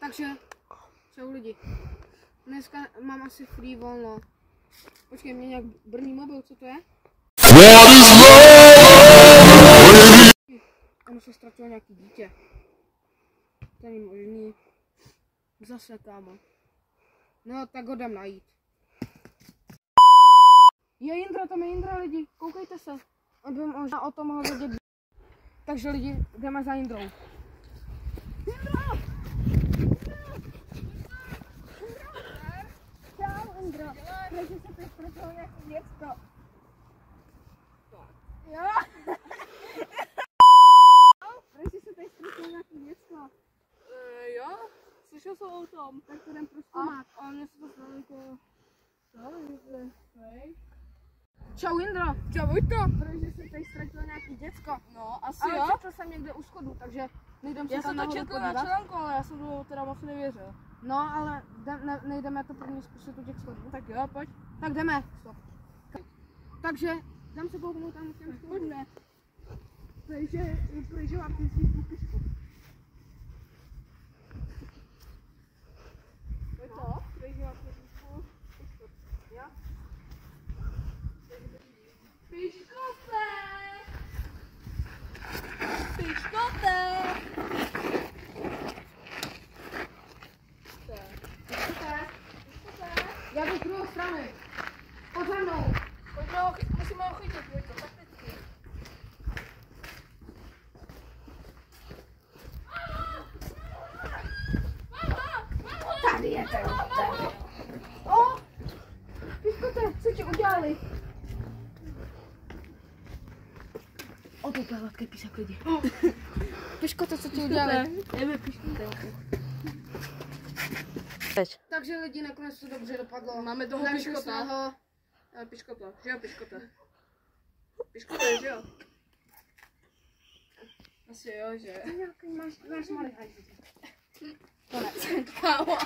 Takže, čau lidi. Dneska mám asi free volno. Počkej, mě nějak brní mobil, co to je? Ono se ztratilo nějaký dítě. To není možný. Zase, kámo. No, tak ho jdem najít. Je Jindra, tam je Jindra, lidi. Koukejte se. On by možná o tom mohl vědět. Takže lidi, jdeme za Jindrou. Jindra! Čau, Jindro. Takže se teď ztratilo nějaký děcko. Jo? Takže se teď ztratilo nějaký děcko. Jo? Slyšel jsem o tom. Tak to jdem prozkoumat. A mně se to stalo jako... Čau Jindro. Čau Vojto. Protože se tady ztratilo nějaký děcko. No, asi Ale jo. četl jsem někde u schodu, takže nejdem se Já tam jsem to nahoru četl na podívat. článku, ale já jsem to teda moc nevěřil. No, ale nejdeme to první zkusit u těch schodů. Tak jo, pojď. Tak jdeme. Stop. Takže jdem se kouknout tam k těm schodům. Takže mám ty svých pupičku. Vojto? Jo? Piškote! Piškote! Já jdu z druhé strany. Pojď za mnou. Musíme ho chytit, Vojto, takticky. Tady je ten. O! Piškote, co ti udělali? O, to je hladký písek lidi. Piškote, co ti udělali? Jdeme piškote. Takže lidi, nakonec to dobře dopadlo. Máme toho Našli piškota. jsme ho. Piškota, že jo, piškota. Piškota, že jo? Asi jo, že? Nějaký máš malý hajzl. Konec. Kámo.